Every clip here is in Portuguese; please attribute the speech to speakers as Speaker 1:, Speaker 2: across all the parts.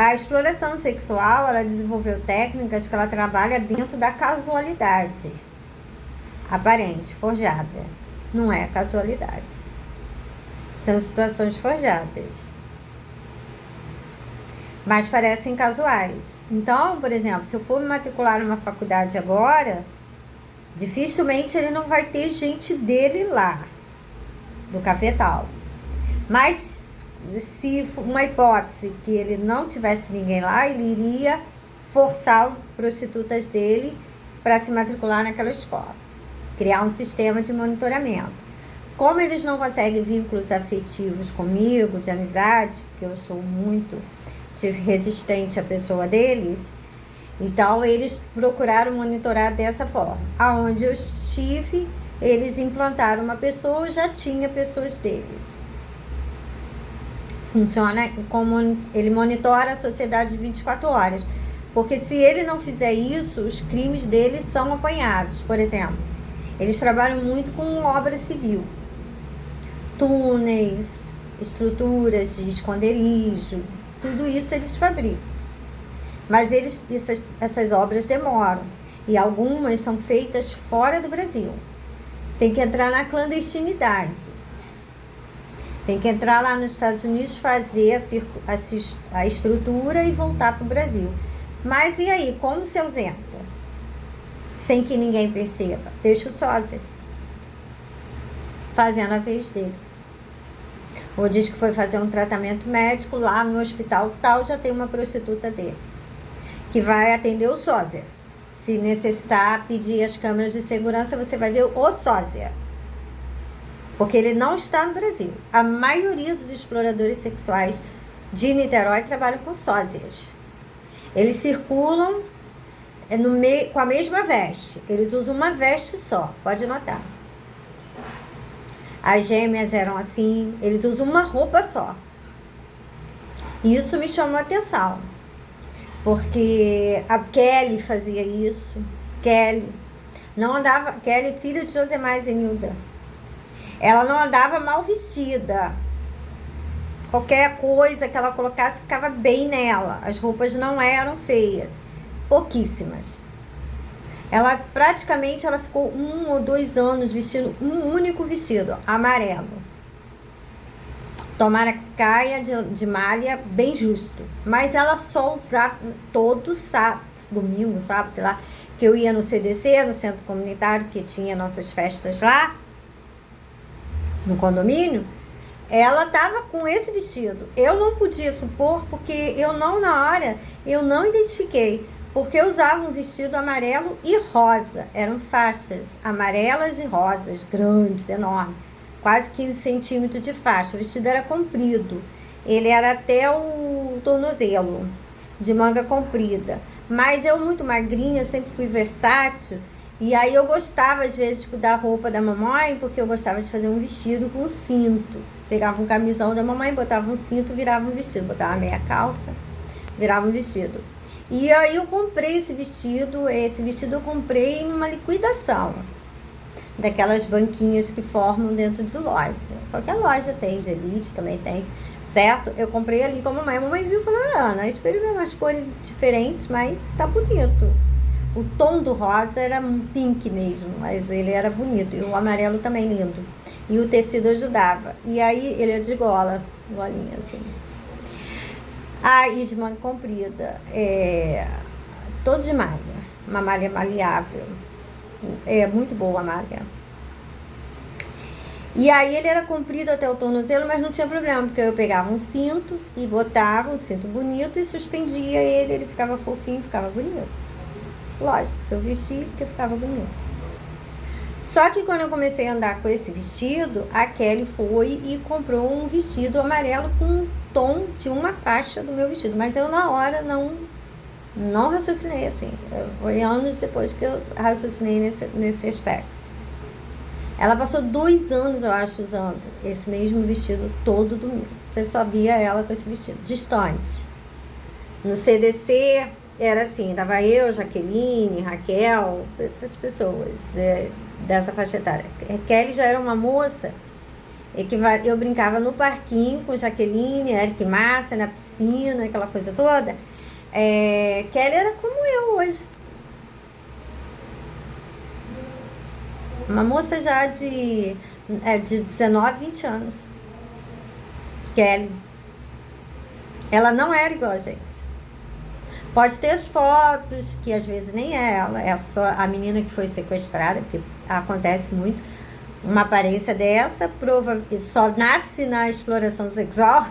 Speaker 1: A exploração sexual, ela desenvolveu técnicas que ela trabalha dentro da casualidade aparente, forjada. Não é casualidade. São situações forjadas. Mas parecem casuais. Então, por exemplo, se eu for me matricular numa faculdade agora, dificilmente ele não vai ter gente dele lá, do cafetal. Mas se uma hipótese que ele não tivesse ninguém lá, ele iria forçar prostitutas dele para se matricular naquela escola. Criar um sistema de monitoramento. Como eles não conseguem vínculos afetivos comigo, de amizade, porque eu sou muito resistente à pessoa deles, então eles procuraram monitorar dessa forma. Aonde eu estive, eles implantaram uma pessoa, já tinha pessoas deles. Funciona como ele monitora a sociedade 24 horas. Porque se ele não fizer isso, os crimes dele são apanhados. Por exemplo, eles trabalham muito com obra civil. Túneis, estruturas de esconderijo, tudo isso eles fabricam. Mas essas obras demoram. E algumas são feitas fora do Brasil. Tem que entrar na clandestinidade. Tem que entrar lá nos Estados Unidos, fazer a estrutura e voltar para o Brasil. Mas e aí, como se ausenta? Sem que ninguém perceba. Deixa o sósia fazendo a vez dele. Ou diz que foi fazer um tratamento médico lá no hospital tal, já tem uma prostituta dele, que vai atender o sósia. Se necessitar pedir as câmeras de segurança, você vai ver o sósia. Porque ele não está no Brasil. A maioria dos exploradores sexuais de Niterói trabalham com sósias. Eles circulam com a mesma veste. Eles usam uma veste só, pode notar. As gêmeas eram assim, eles usam uma roupa só. Isso me chamou a atenção. Porque a Kelly fazia isso. Kelly, filha de Josemar e Zenilda. Ela não andava mal vestida. Qualquer coisa que ela colocasse ficava bem nela. As roupas não eram feias. Pouquíssimas. Ela ficou 1 ou 2 anos vestindo um único vestido, amarelo. Tomara que caia de malha bem justo. Mas ela só usava todo sábado, domingo, sábado, sei lá, que eu ia no CDC, no centro comunitário, que tinha nossas festas lá, no condomínio, ela estava com esse vestido. Eu não podia supor, porque na hora, eu não identifiquei. Porque eu usava um vestido amarelo e rosa. Eram faixas amarelas e rosas, grandes, enormes. Quase 15 centímetros de faixa. O vestido era comprido. Ele era até o tornozelo, de manga comprida. Mas eu, muito magrinha, sempre fui versátil. E aí eu gostava, às vezes, da roupa da mamãe, porque eu gostava de fazer um vestido com cinto. Pegava um camisão da mamãe, botava um cinto, virava um vestido. Botava meia calça, virava um vestido. E aí eu comprei esse vestido eu comprei em uma liquidação. Daquelas banquinhas que formam dentro de loja. Qualquer loja tem, de elite também tem, certo? Eu comprei ali com a mamãe. A mamãe viu e falou, Ana, experimentei umas cores diferentes, mas tá bonito. O tom do rosa era um pink mesmo, mas ele era bonito. E o amarelo também lindo. E o tecido ajudava. E aí ele é de golinha assim. E de manga comprida, todo de malha, uma malha maleável, muito boa a malha. E aí ele era comprido até o tornozelo, mas não tinha problema, porque eu pegava um cinto e botava um cinto bonito e suspendia ele ficava fofinho, ficava bonito. Lógico, se eu vestia, porque ficava bonito. Só que quando eu comecei a andar com esse vestido, a Kelly foi e comprou um vestido amarelo com um tom de uma faixa do meu vestido. Mas eu, na hora, não raciocinei assim. Foi anos depois que eu raciocinei nesse aspecto. Ela passou 2 anos, eu acho, usando esse mesmo vestido todo domingo. Você só via ela com esse vestido, distante. No CDC, era assim, tava eu, Jaqueline, Raquel, essas pessoas dessa faixa etária. Kelly já era uma moça Eu brincava no parquinho com Jaqueline, Eric e Márcia, na piscina, aquela coisa toda. Kelly era como eu hoje. Uma moça já de 19, 20 anos. Kelly. Ela não era igual a gente. Pode ter as fotos, que às vezes nem é ela, é só a menina que foi sequestrada, porque acontece muito. Uma aparência dessa, só nasce na exploração sexual.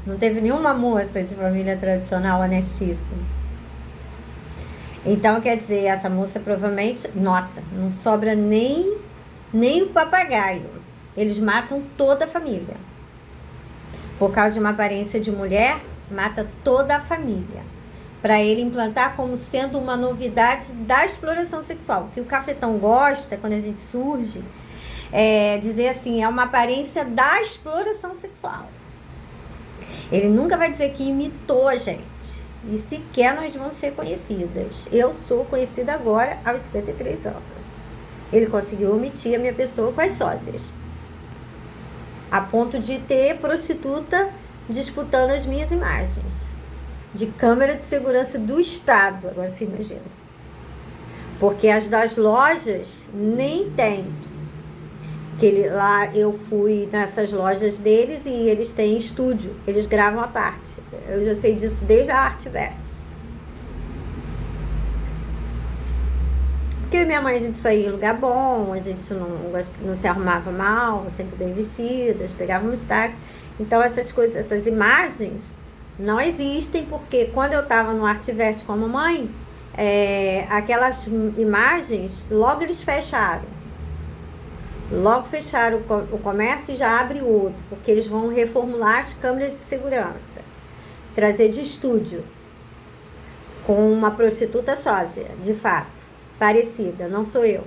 Speaker 1: Não teve nenhuma moça de família tradicional honestíssima. Então, quer dizer, essa moça provavelmente, nossa, não sobra nem o papagaio. Eles matam toda a família. Por causa de uma aparência de mulher, mata toda a família. Para ele implantar como sendo uma novidade da exploração sexual. O que o cafetão gosta, quando a gente surge, é dizer assim, é uma aparência da exploração sexual. Ele nunca vai dizer que imitou a gente. E sequer nós vamos ser conhecidas. Eu sou conhecida agora aos 53 anos. Ele conseguiu omitir a minha pessoa com as sósias. A ponto de ter prostituta disputando as minhas imagens. De câmera de segurança do Estado, agora você imagina. Porque as das lojas nem tem. Lá eu fui nessas lojas deles e eles têm estúdio, eles gravam a parte. Eu já sei disso desde a Artvert. Porque minha mãe, a gente saía em lugar bom, a gente não se arrumava mal, sempre bem vestidas, pegávamos táxi. Então essas coisas, essas imagens não existem, porque quando eu estava no Artvert com a mamãe, aquelas imagens, logo eles fecharam. Logo fecharam o comércio e já abre outro, porque eles vão reformular as câmeras de segurança. Trazer de estúdio, com uma prostituta sósia, de fato, parecida, não sou eu.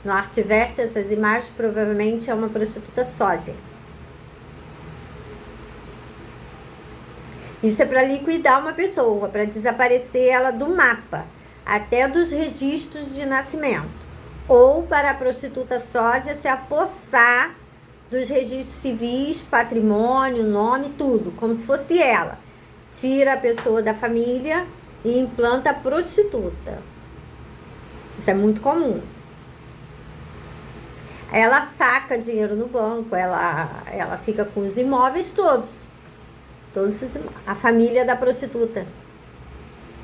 Speaker 1: No Artvert, essas imagens provavelmente é uma prostituta sósia. Isso é para liquidar uma pessoa, para desaparecer ela do mapa, até dos registros de nascimento. Ou para a prostituta sósia se apossar dos registros civis, patrimônio, nome, tudo, como se fosse ela. Tira a pessoa da família e implanta a prostituta. Isso é muito comum. Ela saca dinheiro no banco, ela fica com os imóveis todos. A família da prostituta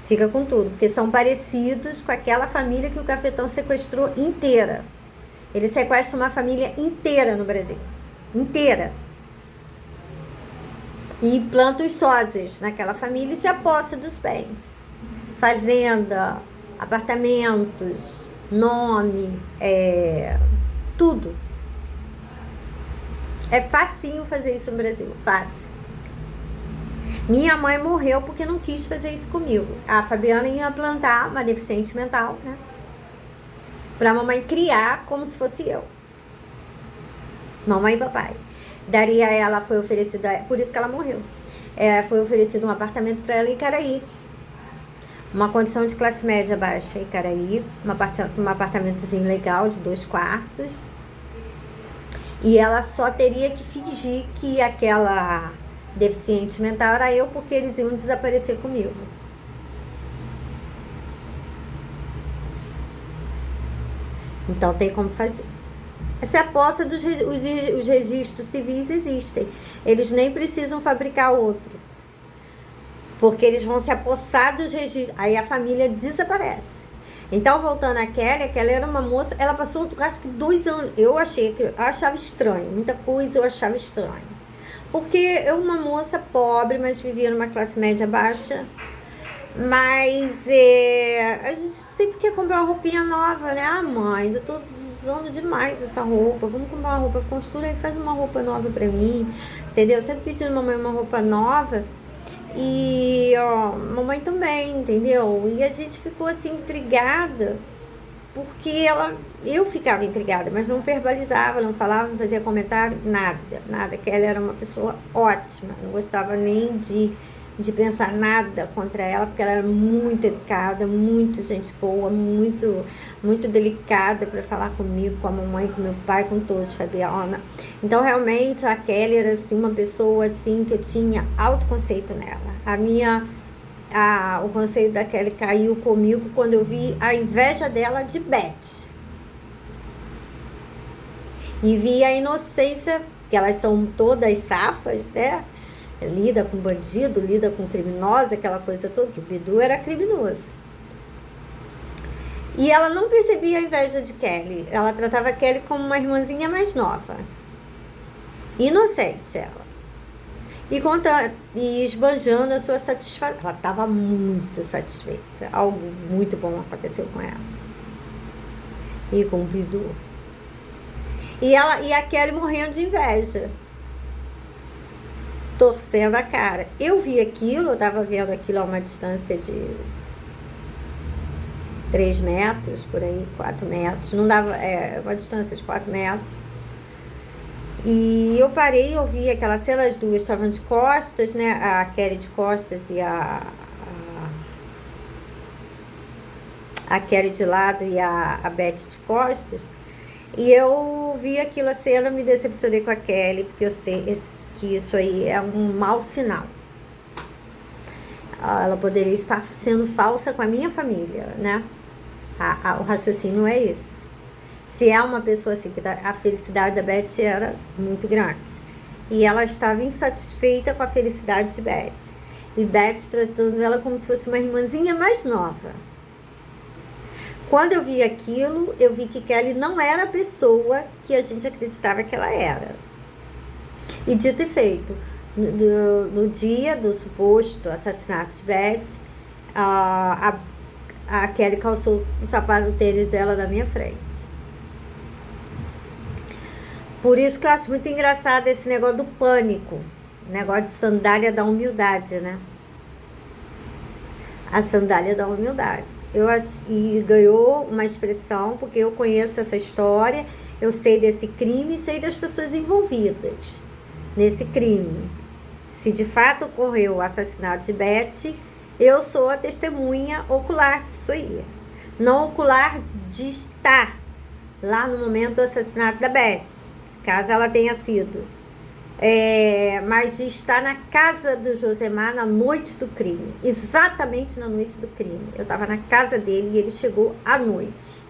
Speaker 1: fica com tudo, porque são parecidos com aquela família que o cafetão sequestrou inteira. Ele sequestra uma família inteira no Brasil. Inteira. E implanta os sósias naquela família e se aposta dos bens. Fazenda, apartamentos, nome, tudo. É facinho fazer isso no Brasil, fácil. Minha mãe morreu porque não quis fazer isso comigo. A Fabiana ia plantar uma deficiente mental, né? Pra mamãe criar como se fosse eu. Mamãe e papai. Daria a ela, foi oferecido, por isso que ela morreu. Foi oferecido um apartamento para ela em Icaraí. Uma condição de classe média baixa em Icaraí. Um apartamentozinho legal de 2 quartos. E ela só teria que fingir que aquela deficiente mental era eu, porque eles iam desaparecer comigo. Então tem como fazer. Essa aposta os registros civis existem. Eles nem precisam fabricar outros. Porque eles vão se apossar dos registros. Aí a família desaparece. Então, voltando a Kelly era uma moça, ela passou, acho que 2 anos. Eu achava estranho. Muita coisa eu achava estranho. Porque eu, uma moça pobre, mas vivia numa classe média baixa. Mas a gente sempre quer comprar uma roupinha nova, né? Ah, mãe, já tô usando demais essa roupa. Vamos comprar uma roupa, costura aí, faz uma roupa nova pra mim. Entendeu? Sempre pedindo mamãe uma roupa nova. E mamãe também, entendeu? E a gente ficou assim intrigada. Porque eu ficava intrigada, mas não verbalizava, não falava, não fazia comentário, nada. Que ela era uma pessoa ótima, não gostava nem de de pensar nada contra ela, porque ela era muito educada, muito gente boa, muito, muito delicada para falar comigo, com a mamãe, com meu pai, com todos, Fabiana. Então, realmente, a Kelly era, assim, uma pessoa, assim, que eu tinha autoconceito nela. O conceito da Kelly caiu comigo quando eu vi a inveja dela de Beth. E vi a inocência, que elas são todas safas, né? Lida com bandido, lida com criminosa, aquela coisa toda, que o Bidu era criminoso. E ela não percebia a inveja de Kelly. Ela tratava a Kelly como uma irmãzinha mais nova. Inocente ela. E esbanjando a sua satisfação. Ela estava muito satisfeita. Algo muito bom aconteceu com ela. E com o Bidu. E a Kelly morrendo de inveja. Torcendo a cara. Eu vi aquilo, eu estava vendo aquilo a uma distância de 3 metros, por aí, 4 metros. Não dava, uma distância de 4 metros. E eu parei, eu vi aquela cena, as duas estavam de costas, né? A Kelly de costas e a Kelly de lado e a Beth de costas. E eu vi aquilo, a cena, me decepcionei com a Kelly, porque eu sei que isso aí é um mau sinal. Ela poderia estar sendo falsa com a minha família, né? O raciocínio é esse. Se é uma pessoa assim, que a felicidade da Beth era muito grande. E ela estava insatisfeita com a felicidade de Beth. E Beth tratando ela como se fosse uma irmãzinha mais nova. Quando eu vi aquilo, eu vi que Kelly não era a pessoa que a gente acreditava que ela era. E dito e feito, no dia do suposto assassinato de Beth, a Kelly calçou o sapato tênis dela na minha frente. Por isso que eu acho muito engraçado esse negócio do pânico, negócio de sandália da humildade, né? A sandália da humildade. E ganhou uma expressão, porque eu conheço essa história, eu sei desse crime e sei das pessoas envolvidas nesse crime. Se de fato ocorreu o assassinato de Beth, eu sou a testemunha ocular disso aí. Não ocular de estar lá no momento do assassinato da Beth, caso ela tenha sido. Mas de estar na casa do Josemar na noite do crime, exatamente na noite do crime. Eu estava na casa dele e ele chegou à noite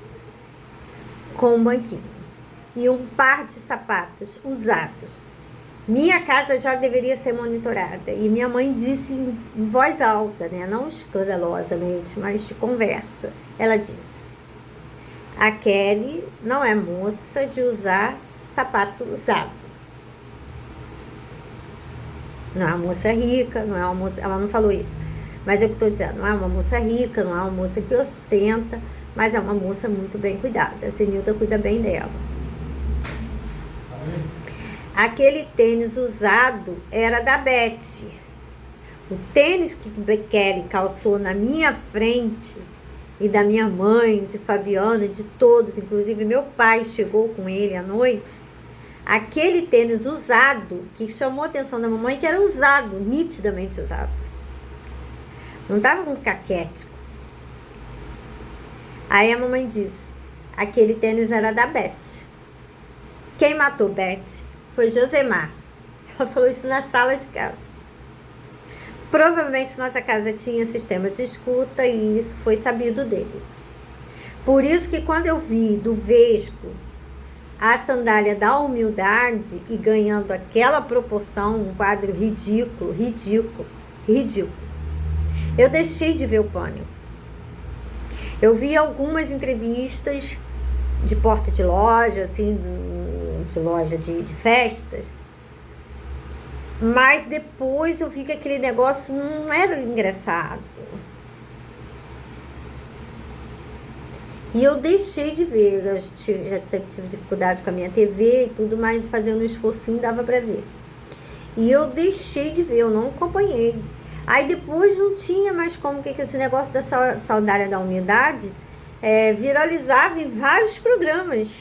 Speaker 1: com um banquinho e um par de sapatos usados. Minha casa já deveria ser monitorada e minha mãe disse em voz alta, né? Não escandalosamente, mas de conversa. Ela disse: a Kelly não é moça de usar sapato usado. Não é uma moça rica, não é uma moça... Ela não falou isso. Mas é o que eu estou dizendo. Não é uma moça rica, não é uma moça que ostenta, mas é uma moça muito bem cuidada. A Zenilda cuida bem dela. Aquele tênis usado era da Beth. O tênis que Kelly calçou na minha frente, e da minha mãe, de Fabiana, de todos, inclusive meu pai chegou com ele à noite. Aquele tênis usado, que chamou a atenção da mamãe, que era usado, nitidamente usado. Não estava com caquético. Aí a mamãe disse: aquele tênis era da Beth. Quem matou Beth foi Josemar. Ela falou isso na sala de casa. Provavelmente nossa casa tinha sistema de escuta e isso foi sabido deles. Por isso que quando eu vi do Vesco a sandália da humildade e ganhando aquela proporção, um quadro ridículo, eu deixei de ver o Pânico. Eu vi algumas entrevistas de porta de loja, assim, de loja de festas, mas depois eu vi que aquele negócio não era engraçado. E eu deixei de ver, eu já sempre tive dificuldade com a minha TV e tudo, mas fazendo um esforcinho dava pra ver. E eu deixei de ver, eu não acompanhei. Aí depois não tinha mais como, que esse negócio da sandália da humildade viralizava em vários programas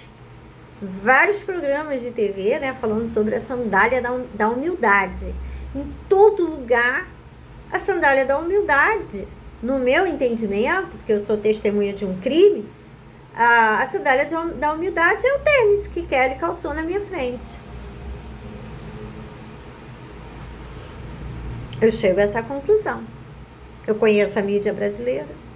Speaker 1: de TV, né, falando sobre a sandália da humildade. Em todo lugar A sandália da humildade, no meu entendimento, porque eu sou testemunha de um crime, a sandália da humildade é o tênis que Kelly calçou na minha frente. Eu chego a essa conclusão. Eu conheço a mídia brasileira.